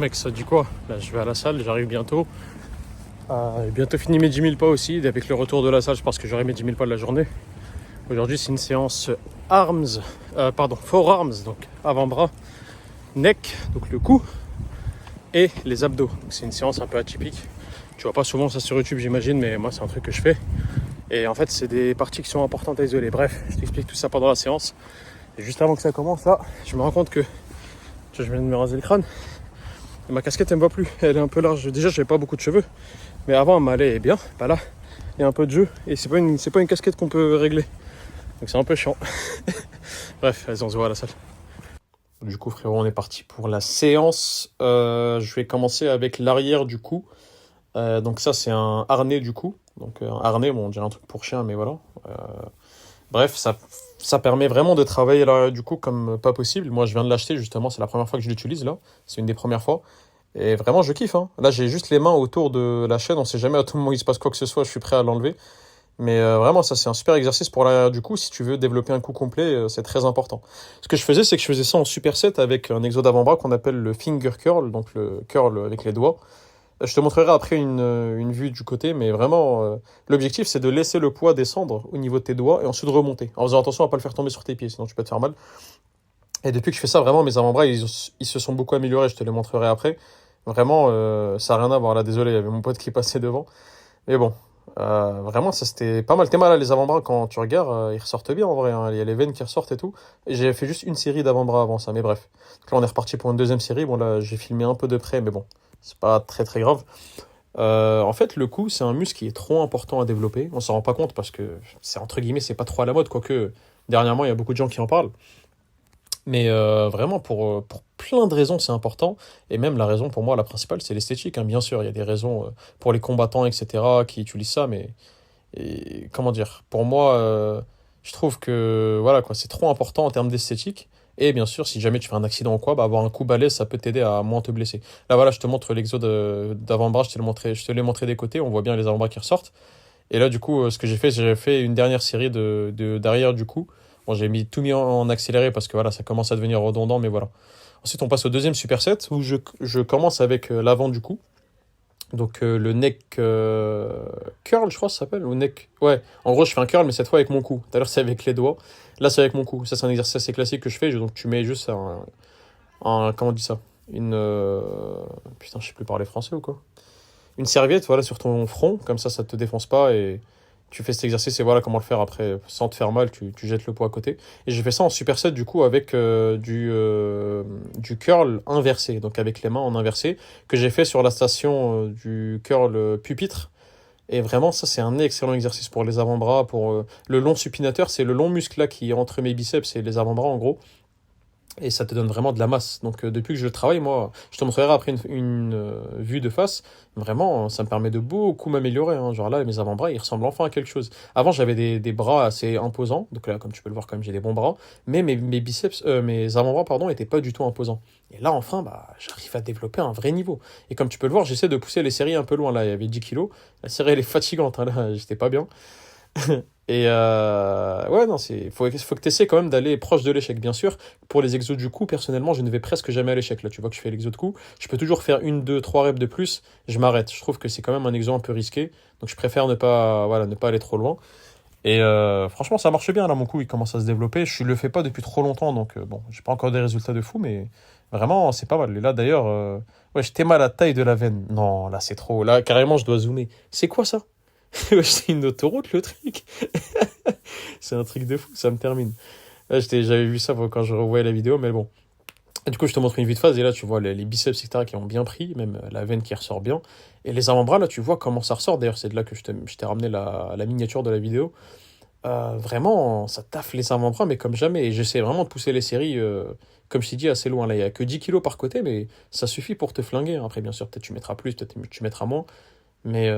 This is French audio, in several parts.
mec, ça dit quoi? Là, je vais à la salle, j'arrive bientôt. Bientôt fini mes 10 000 pas aussi. Et avec le retour de la salle, je pense que j'aurai mes 10 000 pas de la journée. Aujourd'hui, c'est une séance forearms, donc avant-bras, neck, donc le cou, et les abdos. Donc, c'est une séance un peu atypique. Tu vois pas souvent ça sur YouTube, j'imagine, mais moi, c'est un truc que je fais. Et en fait, c'est des parties qui sont importantes à isoler. Bref, je t'explique tout ça pendant la séance. Et juste avant que ça commence, là, je me rends compte que je viens de me raser le crâne. Et ma casquette, elle me va plus. Elle est un peu large. Déjà, j'avais pas beaucoup de cheveux. Mais avant, elle m'allait bien. Bah là, il y a un peu de jeu. Et c'est pas une casquette qu'on peut régler. Donc c'est un peu chiant. Bref, vas-y, on se voit à la salle. Du coup, frérot, on est parti pour la séance. Je vais commencer avec l'arrière du cou. Donc ça, c'est un harnais du cou. Donc un harnais, bon, on dirait un truc pour chien, mais voilà. Bref, ça permet vraiment de travailler l'arrière du cou comme pas possible. Moi, je viens de l'acheter, justement. C'est la première fois que je l'utilise, là. C'est une des premières fois. Et vraiment, je kiffe, hein. Là, j'ai juste les mains autour de la chaîne. On sait jamais à tout moment où il se passe quoi que ce soit. Je suis prêt à l'enlever. Mais vraiment, ça, c'est un super exercice pour l'arrière du cou. Si tu veux développer un cou complet, c'est très important. Ce que je faisais, c'est que je faisais ça en superset avec un exo d'avant-bras qu'on appelle le finger curl, donc le curl avec les doigts. Je te montrerai après une vue du côté, mais vraiment, l'objectif, c'est de laisser le poids descendre au niveau de tes doigts et ensuite remonter. En faisant attention à ne pas le faire tomber sur tes pieds, sinon tu peux te faire mal. Et depuis que je fais ça, vraiment, mes avant-bras, ils se sont beaucoup améliorés. Je te les montrerai après. Vraiment, ça n'a rien à voir. Là, désolé, il y avait mon pote qui passait devant. Mais bon, vraiment, ça c'était pas mal. T'es mal, là, les avant-bras, quand tu regardes, ils ressortent bien en vrai, hein. Il y a les veines qui ressortent et tout. Et j'ai fait juste une série d'avant-bras avant ça, mais bref. Donc là, on est reparti pour une deuxième série. Bon, là, j'ai filmé un peu de près, mais bon, c'est pas très très grave. En fait, le cou, c'est un muscle qui est trop important à développer. On s'en rend pas compte parce que c'est entre guillemets, c'est pas trop à la mode, quoique dernièrement, il y a beaucoup de gens qui en parlent. Mais vraiment, pour plein de raisons, c'est important. Et même la raison, pour moi, la principale, c'est l'esthétique, hein. Bien sûr, il y a des raisons pour les combattants, etc., qui utilisent ça. Mais comment dire? Pour moi, je trouve que voilà, quoi, c'est trop important en termes d'esthétique. Et bien sûr, si jamais tu fais un accident ou quoi, bah, avoir un coup balèze, ça peut t'aider à moins te blesser. Là, voilà, je te montre l'exo d'avant-bras. Je te l'ai montré des côtés. On voit bien les avant-bras qui ressortent. Et là, du coup, ce que j'ai fait, c'est que j'ai fait une dernière série d'arrière du coup. Bon, j'ai mis en accéléré parce que voilà, ça commence à devenir redondant, mais voilà. Ensuite, on passe au deuxième superset où je commence avec l'avant du cou. Donc le neck curl, je crois que ça s'appelle, ou neck. Ouais, en gros, je fais un curl, mais cette fois avec mon cou. Tout à l'heure, c'est avec les doigts. Là, c'est avec mon cou. Ça, c'est un exercice assez classique que je fais. Donc, tu mets juste comment on dit ça? Putain, je sais plus parler français ou quoi? Une serviette, voilà, sur ton front, comme ça te défonce pas et tu fais cet exercice et voilà comment le faire après sans te faire mal, tu jettes le poids à côté. Et j'ai fait ça en superset du coup avec du curl inversé, donc avec les mains en inversé, que j'ai fait sur la station du curl pupitre. Et vraiment, ça, c'est un excellent exercice pour les avant-bras, pour le long supinateur, c'est le long muscle là qui est entre mes biceps et les avant-bras en gros. Et ça te donne vraiment de la masse. Donc depuis que je le travaille, moi, je te montrerai après une vue de face. Vraiment, ça me permet de beaucoup m'améliorer, hein. Genre là, mes avant-bras, ils ressemblent enfin à quelque chose. Avant, j'avais des bras assez imposants. Donc là, comme tu peux le voir, quand même, j'ai des bons bras. Mais mes avant-bras, pardon, étaient pas du tout imposants. Et là, enfin, bah, j'arrive à développer un vrai niveau. Et comme tu peux le voir, j'essaie de pousser les séries un peu loin. Là, il y avait 10 kilos. La série, elle est fatigante, hein. Là, j'étais pas bien. Et ouais, non, faut que tu essaies quand même d'aller proche de l'échec, bien sûr. Pour les exos du cou, personnellement, je ne vais presque jamais à l'échec. Là, tu vois que je fais l'exo de cou. Je peux toujours faire une, deux, trois reps de plus. Je m'arrête. Je trouve que c'est quand même un exo un peu risqué. Donc, je préfère ne pas aller trop loin. Et franchement, ça marche bien. Là, mon cou, il commence à se développer. Je le fais pas depuis trop longtemps. Donc, bon, j'ai pas encore des résultats de fou, mais vraiment, c'est pas mal. Et là, d'ailleurs, ouais, j'étais mal à la taille de la veine. Non, là, c'est trop. Là, carrément, je dois zoomer. C'est quoi ça? C'est une autoroute le truc. C'est un truc de fou, ça me termine. Là, j'avais vu ça quand je revoyais la vidéo, mais bon. Et du coup, je te montre une vue de face, et là, tu vois les biceps, etc., qui ont bien pris, même la veine qui ressort bien. Et les avant-bras, là, tu vois comment ça ressort. D'ailleurs, c'est de là que je t'ai ramené la miniature de la vidéo. Vraiment, ça taffe les avant-bras, mais comme jamais. Et j'essaie vraiment de pousser les séries, comme je t'ai dit, assez loin. Là, il n'y a que 10 kilos par côté, mais ça suffit pour te flinguer. Après, bien sûr, peut-être tu mettras plus, peut-être tu mettras moins. Mais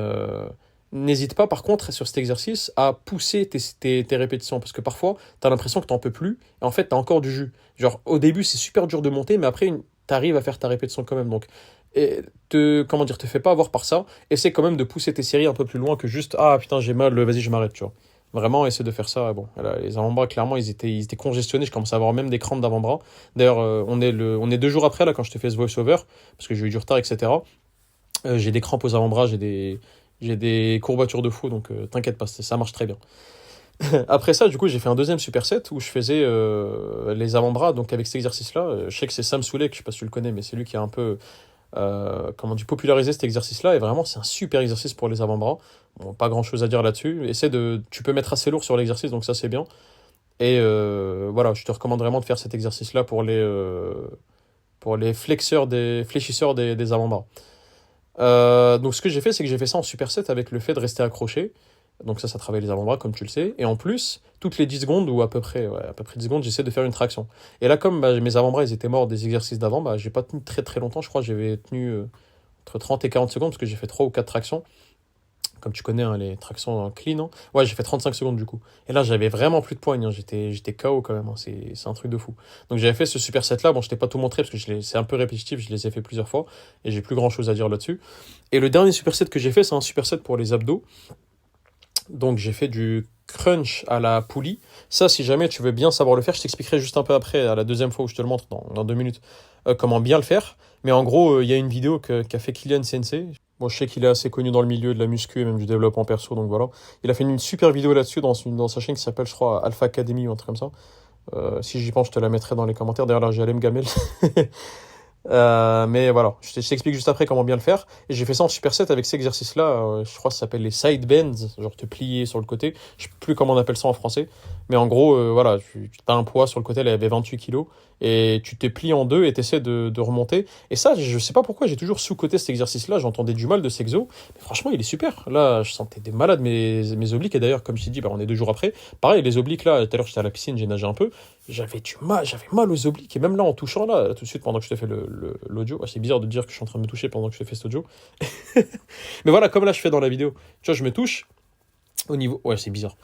n'hésite pas, par contre, sur cet exercice, à pousser tes répétitions. Parce que parfois, tu as l'impression que tu n'en peux plus. Et en fait, tu as encore du jus. Genre, au début, c'est super dur de monter, mais après, tu arrives à faire ta répétition quand même. Donc, comment dire, te fais pas avoir par ça. Essaie quand même de pousser tes séries un peu plus loin que juste, ah putain, j'ai mal, vas-y, je m'arrête, tu vois. Vraiment, essaie de faire ça. Bon, là, les avant-bras, clairement, ils étaient congestionnés. Je commençais à avoir même des crampes d'avant-bras. D'ailleurs, on est 2 jours après, là, quand je te fais ce voice-over, parce que j'ai eu du retard, etc. J'ai des crampes aux avant-bras, j'ai des courbatures de fou, donc t'inquiète pas, ça marche très bien. Après ça, du coup, j'ai fait un deuxième superset où je faisais les avant-bras, donc avec cet exercice-là. Je sais que c'est Sam Soulek, je sais pas si tu le connais, mais c'est lui qui a un peu comment dire, populariser cet exercice-là. Et vraiment, c'est un super exercice pour les avant-bras. Bon, pas grand-chose à dire là-dessus. Tu peux mettre assez lourd sur l'exercice, donc ça c'est bien. Et voilà, je te recommande vraiment de faire cet exercice-là pour les fléchisseurs des avant-bras. Donc ce que j'ai fait, c'est que j'ai fait ça en superset avec le fait de rester accroché. Donc ça travaille les avant-bras, comme tu le sais. Et en plus, toutes les 10 secondes, ou à peu près 10 secondes, j'essaie de faire une traction. Et là, comme mes avant-bras, ils étaient morts des exercices d'avant, bah, j'ai pas tenu très très longtemps. Je crois que j'avais tenu entre 30 et 40 secondes, parce que j'ai fait 3 ou 4 tractions. Comme tu connais, hein, les tractions en clean. Hein. Ouais, j'ai fait 35 secondes du coup. Et là, j'avais vraiment plus de poigne. Hein. J'étais KO quand même. Hein. C'est un truc de fou. Donc j'avais fait ce super set là. Bon, je t'ai pas tout montré parce que c'est un peu répétitif. Je les ai fait plusieurs fois. Et j'ai plus grand chose à dire là-dessus. Et le dernier super set que j'ai fait, c'est un super set pour les abdos. Donc j'ai fait du crunch à la poulie. Ça, si jamais tu veux bien savoir le faire, je t'expliquerai juste un peu après, à la deuxième fois où je te le montre, dans 2 minutes, comment bien le faire. Mais en gros, il y a une vidéo qu'a fait Kylian Sensei. Bon, je sais qu'il est assez connu dans le milieu de la muscu et même du développement perso, donc voilà. Il a fait une super vidéo là-dessus dans sa chaîne qui s'appelle, je crois, Alpha Academy ou un truc comme ça. Si j'y pense, je te la mettrai dans les commentaires. D'ailleurs, là, j'ai allé me gamel. Mais voilà, je t'explique juste après comment bien le faire. Et j'ai fait ça en superset avec cet exercice-là. Je crois que ça s'appelle les side bends, genre te plier sur le côté. Je sais plus comment on appelle ça en français. Mais en gros, voilà, tu as un poids sur le côté, là, il y avait 28 kilos. Et tu te plies en deux et tu essaies de remonter. Et ça, je sais pas pourquoi, j'ai toujours sous-coté cet exercice-là. J'entendais du mal de cet exo. Mais franchement, il est super. Là, je sentais des malades mes obliques. Et d'ailleurs, comme je t'ai dit, bah, on est 2 jours après. Pareil, les obliques, là, tout à l'heure, j'étais à la piscine, j'ai nagé un peu. J'avais mal aux obliques. Et même là, en touchant, là, tout de suite, pendant que je te fais l'audio. C'est bizarre de dire que je suis en train de me toucher pendant que je te fais cet audio. Mais voilà, comme là, je fais dans la vidéo. Tu vois, je me touche au niveau. Ouais, c'est bizarre.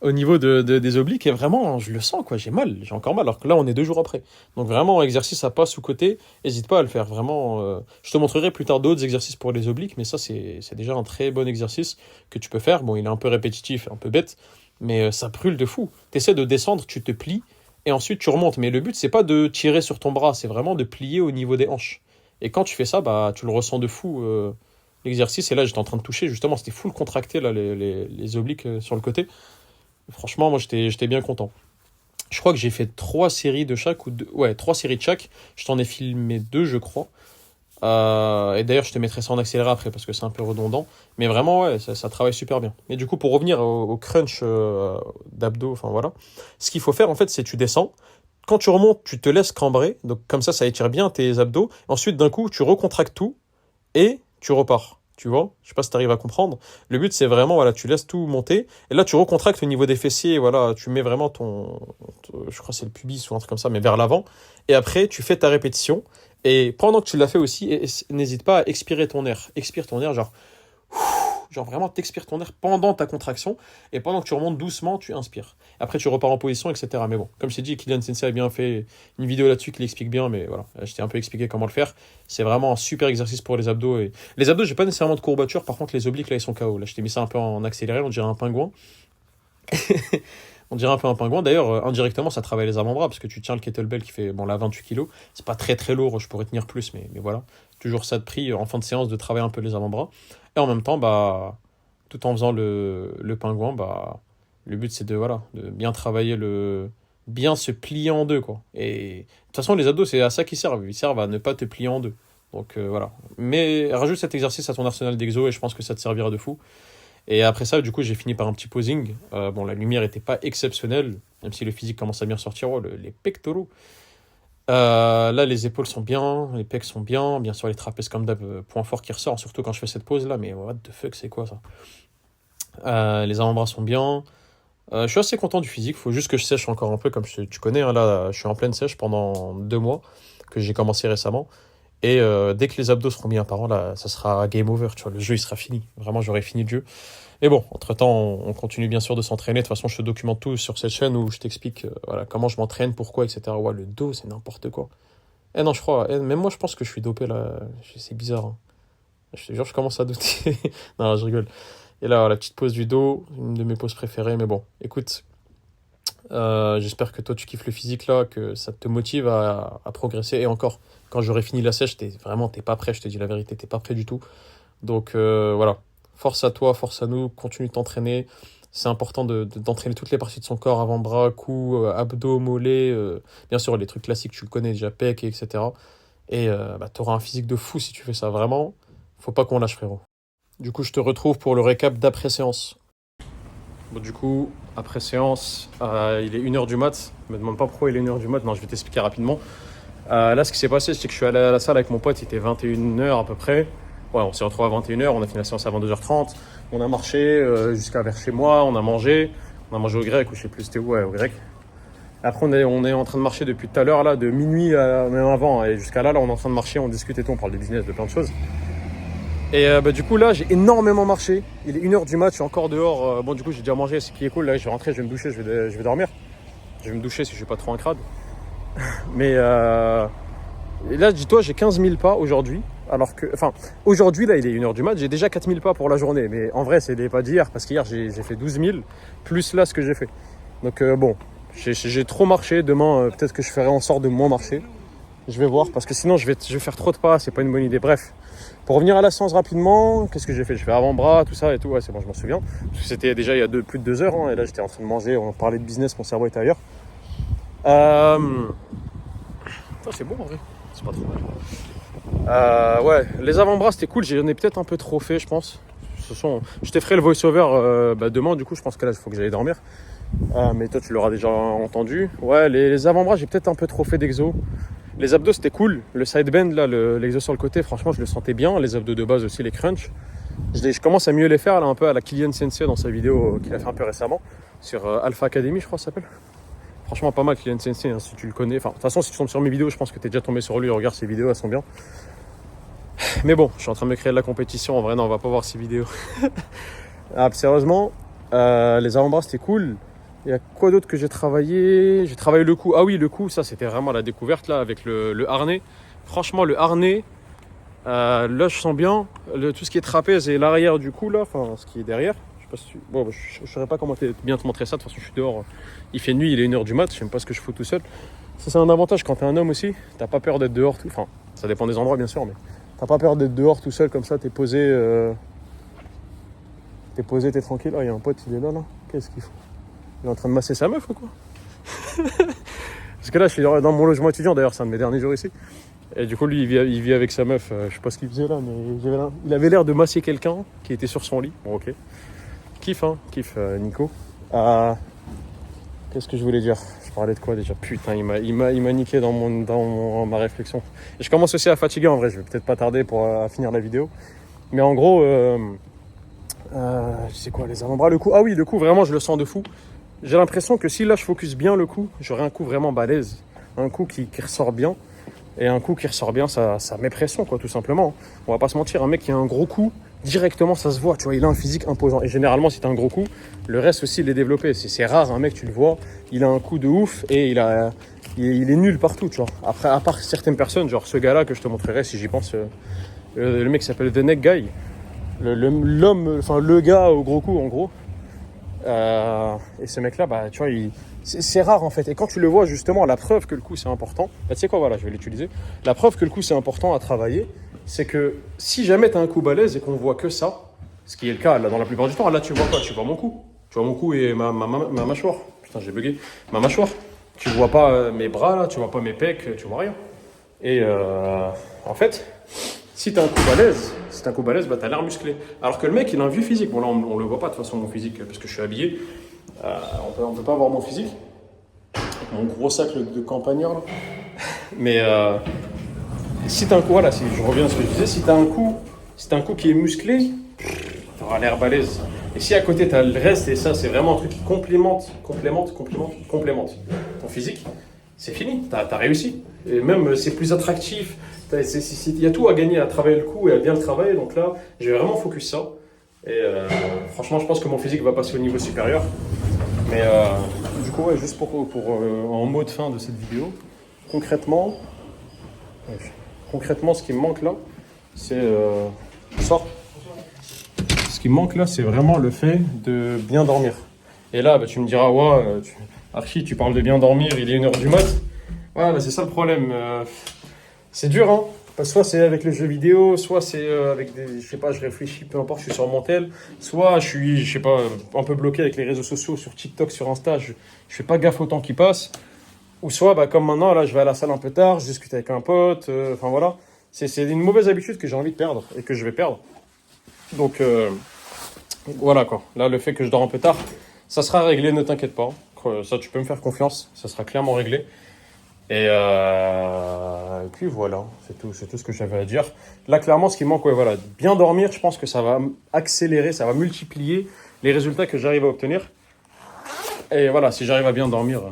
Au niveau des obliques, et vraiment, je le sens, quoi. J'ai mal, j'ai encore mal. Alors que là, on est 2 jours après. Donc vraiment, exercice à pas sous-côté. N'hésite pas à le faire. Vraiment, je te montrerai plus tard d'autres exercices pour les obliques. Mais ça, c'est déjà un très bon exercice que tu peux faire. Bon, il est un peu répétitif, un peu bête. Mais ça brûle de fou. Tu essaies de descendre, tu te plies. Et ensuite, tu remontes. Mais le but, c'est pas de tirer sur ton bras. C'est vraiment de plier au niveau des hanches. Et quand tu fais ça, bah, tu le ressens de fou. L'exercice. Et là, j'étais en train de toucher. Justement, c'était full contracté, là, les obliques sur le côté. Franchement, moi, j'étais bien content. Je crois que j'ai fait 3 séries de chaque, ou deux, ouais, 3 séries de chaque. Je t'en ai filmé 2, je crois. Et d'ailleurs, je te mettrai ça en accéléré après parce que c'est un peu redondant. Mais vraiment, ouais, ça travaille super bien. Et du coup, pour revenir au crunch d'abdos, enfin voilà, ce qu'il faut faire, en fait, c'est tu descends. Quand tu remontes, tu te laisses cambrer. Donc, comme ça étire bien tes abdos. Ensuite, d'un coup, tu recontractes tout et tu repars. Tu vois? Je sais pas si tu arrives à comprendre. Le but, c'est vraiment, voilà, tu laisses tout monter. Et là, tu recontractes au niveau des fessiers. Voilà, tu mets vraiment je crois que c'est le pubis ou un truc comme ça, mais vers l'avant. Et après, tu fais ta répétition. Et pendant que tu l'as fait aussi, n'hésite pas à expirer ton air. Expire ton air, genre vraiment t'expires ton air pendant ta contraction. Et pendant que tu remontes doucement, tu inspires. Après, tu repars en position, etc. Mais bon, comme je t'ai dit, Kylian Sensei a bien fait une vidéo là-dessus qui l'explique bien. Mais voilà, je t'ai un peu expliqué comment le faire. C'est vraiment un super exercice pour les abdos. Et les abdos, j'ai pas nécessairement de courbature. Par contre, les obliques, là, ils sont KO. Là, je t'ai mis ça un peu en accéléré. On dirait un pingouin. On dirait un peu un pingouin. D'ailleurs, indirectement, ça travaille les avant-bras parce que tu tiens le kettlebell qui fait bon, là 28 kilos. C'est pas très très lourd, je pourrais tenir plus, mais voilà. Toujours ça de prix en fin de séance de travailler un peu les avant-bras. Et en même temps, bah, tout en faisant le pingouin, bah, le but c'est de bien travailler bien se plier en deux, quoi. Et de toute façon, les abdos, c'est à ça qu'ils servent. Ils servent à ne pas te plier en deux. Donc voilà. Mais rajoute cet exercice à ton arsenal d'exo et je pense que ça te servira de fou. Et après ça, du coup, j'ai fini par un petit posing. Bon, la lumière était pas exceptionnelle, même si le physique commence à bien sortir. Oh, les pectoraux. Là, les épaules sont bien, les pecs sont bien. Bien sûr, les trapèzes comme d'hab, point fort qui ressort, surtout quand je fais cette pose là. Mais what the fuck, c'est quoi ça? Les avant-bras sont bien. Je suis assez content du physique. Faut juste que je sèche encore un peu, comme tu connais. Hein, là, je suis en pleine sèche pendant 2 mois, que j'ai commencé récemment. Et dès que les abdos seront bien apparents, là, ça sera game over. Tu vois, le jeu, il sera fini. Vraiment, j'aurai fini le jeu. Mais bon, entre-temps, on continue bien sûr de s'entraîner. De toute façon, je te documente tout sur cette chaîne où je t'explique voilà, comment je m'entraîne, pourquoi, etc. Ouais, le dos, c'est n'importe quoi. Eh non, je crois. Même moi, je pense que je suis dopé là. C'est bizarre. Hein. Je te jure, je commence à douter. Non, je rigole. Et là, la petite pose du dos, une de mes poses préférées. Mais bon, écoute, j'espère que toi, tu kiffes le physique là, que ça te motive à progresser. Et encore, quand j'aurai fini la sèche, t'es pas prêt, je te dis la vérité, t'es pas prêt du tout. Donc voilà, force à toi, force à nous, continue de t'entraîner. C'est important d'entraîner toutes les parties de son corps, avant-bras, cou, abdos, mollets. Bien sûr, les trucs classiques, tu le connais déjà, pec, etc. Et tu auras un physique de fou si tu fais ça. Vraiment, faut pas qu'on lâche, frérot. Du coup, je te retrouve pour le récap d'après-séance. Bon, du coup, après séance, il est 1h du mat. Me demande pas pourquoi il est 1h du mat. Non, je vais t'expliquer rapidement. Là, ce qui s'est passé, c'est que je suis allé à la salle avec mon pote. Il était 21h à peu près. Ouais, on s'est retrouvés à 21h. On a fini la séance à 22h30. On a marché jusqu'à vers chez moi. On a mangé. On a mangé au grec, ou je sais plus c'était où, ouais, au grec. Après, on est en train de marcher depuis tout à l'heure, là, de minuit même avant. Et jusqu'à là, on est en train de marcher. On discute et tout. On parle de business, de plein de choses. Et du coup là j'ai énormément marché. Il est 1h du mat, je suis encore dehors. Bon du coup j'ai déjà mangé, ce qui est cool. Là je vais rentrer, je vais me doucher, je vais dormir. Je vais me doucher si je suis pas trop un crade. Mais et là dis-toi j'ai 15 000 pas aujourd'hui. Alors que, enfin aujourd'hui là il est 1h du mat, j'ai déjà 4 000 pas pour la journée. Mais en vrai c'est les pas d'hier parce qu'hier j'ai fait 12 000 plus là ce que j'ai fait. Donc bon, j'ai trop marché. Demain peut-être que je ferai en sorte de moins marcher. Je vais voir parce que sinon je vais faire trop de pas, c'est pas une bonne idée. Bref. Pour revenir à la séance rapidement, qu'est-ce que j'ai fait? Je fais avant-bras, tout ça et tout, ouais c'est bon je m'en souviens. Parce que c'était déjà il y a plus de 2 heures, hein, et là j'étais en train de manger, on parlait de business, mon cerveau était ailleurs. C'est bon en vrai, c'est pas trop mal. Ouais, les avant-bras c'était cool, j'en ai peut-être un peu trop fait je pense. Je t'ai ferai le voice-over demain du coup, je pense que là il faut que j'aille dormir. Mais toi tu l'auras déjà entendu. Ouais, les avant-bras j'ai peut-être un peu trop fait d'exo. Les abdos c'était cool, le side bend là, l'exo sur le côté, franchement je le sentais bien, les abdos de base aussi, les crunch. Je commence à mieux les faire là, un peu à la Kylian Sensei dans sa vidéo qu'il a fait un peu récemment sur Alpha Academy je crois ça s'appelle. Franchement pas mal Kylian Sensei hein, si tu le connais, enfin de toute façon si tu tombes sur mes vidéos je pense que tu es déjà tombé sur lui, regarde ses vidéos, elles sont bien. Mais bon, je suis en train de me créer de la compétition, en vrai non on va pas voir ces vidéos. Sérieusement, les avant-bras c'était cool. Il y a quoi d'autre que j'ai travaillé? J'ai travaillé le cou. Ah oui, le cou, ça c'était vraiment la découverte là avec le harnais. Franchement, le harnais, là je sens bien tout ce qui est trapèze et l'arrière du cou là, enfin ce qui est derrière. Je sais pas si bon, je saurais pas comment bien te montrer ça. De toute façon, je suis dehors. Il fait nuit, il est 1h du mat. Je sais pas ce que je fous tout seul. Ça c'est un avantage quand t'es un homme aussi. T'as pas peur d'être dehors. Enfin, ça dépend des endroits bien sûr, mais t'as pas peur d'être dehors tout seul comme ça. T'es posé, t'es tranquille. Ah, il y a un pote, il est là. Qu'est-ce qu'il faut? Il est en train de masser sa meuf ou quoi? Parce que là, je suis dans mon logement étudiant, d'ailleurs, c'est un de mes derniers jours ici. Et du coup, lui, il vit avec sa meuf. Je sais pas ce qu'il faisait là, mais il avait l'air de masser quelqu'un qui était sur son lit. Bon, ok. Kiff, hein, kiff, Nico. Qu'est-ce que je voulais dire? Je parlais de quoi déjà? Putain, il m'a niqué dans ma réflexion. Et je commence aussi à fatiguer en vrai, je vais peut-être pas tarder pour finir la vidéo. Mais en gros, je sais quoi, les avant-bras, le cou. Ah oui, le cou, vraiment, je le sens de fou. J'ai l'impression que si là je focus bien le coup, j'aurai un coup vraiment balèze, un coup qui ressort bien, et un coup qui ressort bien, ça met pression quoi, tout simplement. On va pas se mentir, un mec qui a un gros coup, directement ça se voit, tu vois, il a un physique imposant. Et généralement si t'as un gros coup, le reste aussi il est développé. C'est rare un mec, tu le vois, il a un coup de ouf et il est nul partout, tu vois. Après, à part certaines personnes, genre ce gars-là que je te montrerai si j'y pense, le mec qui s'appelle The Neck Guy, l'homme, enfin le gars au gros coup en gros. Et ce mec là bah tu vois c'est rare en fait, et quand tu le vois justement, la preuve que le coup c'est important, bah tu sais quoi, voilà je vais l'utiliser, la preuve que le coup c'est important à travailler, c'est que si jamais tu as un coup balèze et qu'on voit que ça, ce qui est le cas là dans la plupart du temps, là tu vois quoi, tu vois mon cou et ma mâchoire, putain j'ai bugué, ma mâchoire, tu vois pas mes bras là, tu vois pas mes pecs, tu vois rien. Et en fait si t'as un coup balèze, bah t'as l'air musclé. Alors que le mec, il a un vieux physique. Bon là, on le voit pas de toute façon mon physique parce que je suis habillé. On peut pas voir mon physique. Avec mon gros sac de campagnard là. Mais si t'as un coup, voilà, si je reviens à ce que je disais, si t'as un coup qui est musclé, t'auras l'air balèze. Et si à côté t'as le reste, et ça c'est vraiment un truc qui complémente ton physique, c'est fini, t'as réussi. Et même c'est plus attractif. Il y a tout à gagner à travailler le coup et à bien le travailler. Donc là, je vais vraiment focus ça. Et franchement, je pense que mon physique va passer au niveau supérieur. Mais du coup, ouais, juste pour en mot de fin de cette vidéo, concrètement, ce qui me manque là, c'est... Sors. Ce qui me manque là, c'est vraiment le fait de bien dormir. Et là, bah, tu me diras, ouais, Archie, tu parles de bien dormir, il est 1h du mat. Ouais, bah, c'est ça le problème. C'est dur, hein. Parce que soit c'est avec les jeux vidéo, soit c'est avec des. Je sais pas, je réfléchis, peu importe, je suis sur mon tel. Soit je suis, je sais pas, un peu bloqué avec les réseaux sociaux, sur TikTok, sur Insta, je fais pas gaffe au temps qui passe. Ou soit, bah, comme maintenant, là, je vais à la salle un peu tard, je discute avec un pote, enfin voilà. C'est une mauvaise habitude que j'ai envie de perdre et que je vais perdre. Donc, voilà quoi. Là, le fait que je dors un peu tard, ça sera réglé, ne t'inquiète pas. Ça, tu peux me faire confiance, ça sera clairement réglé. Et puis voilà, c'est tout ce que j'avais à dire. Là, clairement, ce qui manque, ouais, voilà, bien dormir, je pense que ça va accélérer, ça va multiplier les résultats que j'arrive à obtenir. Et voilà, si j'arrive à bien dormir,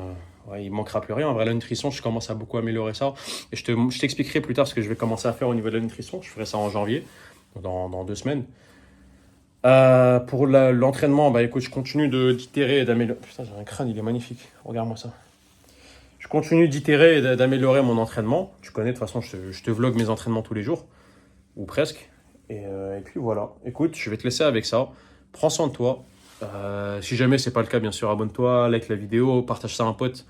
ouais, il manquera plus rien. En vrai, la nutrition, je commence à beaucoup améliorer ça. Et je t'expliquerai plus tard ce que je vais commencer à faire au niveau de la nutrition. Je ferai ça en janvier, dans 2 semaines. Pour l'entraînement, bah écoute, je continue d'itérer et d'améliorer. Putain, j'ai un crâne, il est magnifique. Regarde-moi ça. Je continue d'itérer et d'améliorer mon entraînement. Tu connais, de toute façon, je te vlog mes entraînements tous les jours, ou presque. Et puis voilà. Écoute, je vais te laisser avec ça. Prends soin de toi. Si jamais c'est pas le cas, bien sûr, abonne-toi, like la vidéo, partage ça à un pote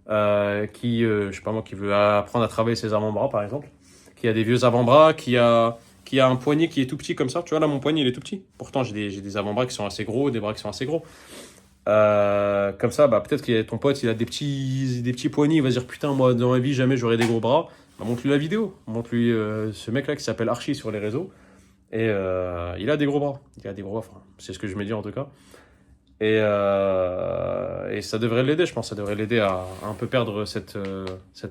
je sais pas moi, qui veut apprendre à travailler ses avant-bras, par exemple, qui a des vieux avant-bras, qui a un poignet qui est tout petit comme ça. Tu vois, là, mon poignet, il est tout petit. Pourtant, j'ai des avant-bras qui sont assez gros, des bras qui sont assez gros. Comme ça, bah, peut-être que ton pote, il a des petits poignets. Il va se dire, putain, moi, dans ma vie, jamais j'aurai des gros bras. Bah, montre-lui la vidéo. Montre-lui ce mec-là qui s'appelle Archie sur les réseaux. Et il a des gros bras. Il a des gros bras, enfin, c'est ce que je me dis en tout cas. Et ça devrait l'aider, je pense. Ça devrait l'aider à un peu perdre cette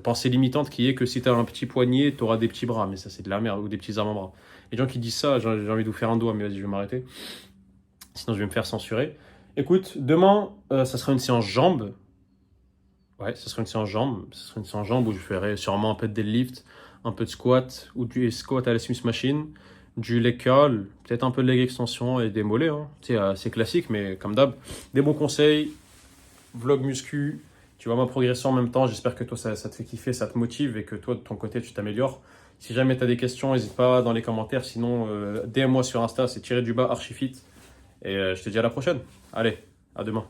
pensée limitante qui est que si tu as un petit poignet, tu auras des petits bras. Mais ça, c'est de la merde. Ou des petits avant-bras. Les gens qui disent ça, j'ai envie de vous faire un doigt, mais vas-y, je vais m'arrêter. Sinon, je vais me faire censurer. Écoute, demain, ça sera une séance jambes. Ouais, ça sera une séance jambes. Ça sera une séance jambes où je ferai sûrement un peu de deadlift, un peu de squat, ou du squat à la Smith Machine, du leg curl, peut-être un peu de leg extension et des mollets. Hein. C'est classique, mais comme d'hab, des bons conseils, vlog muscu, tu vois ma progression en même temps. J'espère que toi, ça te fait kiffer, ça te motive et que toi, de ton côté, tu t'améliores. Si jamais tu as des questions, n'hésite pas dans les commentaires. Sinon, DM-moi sur Insta, c'est tiré du bas Archifit. Et je te dis à la prochaine. Allez, à demain.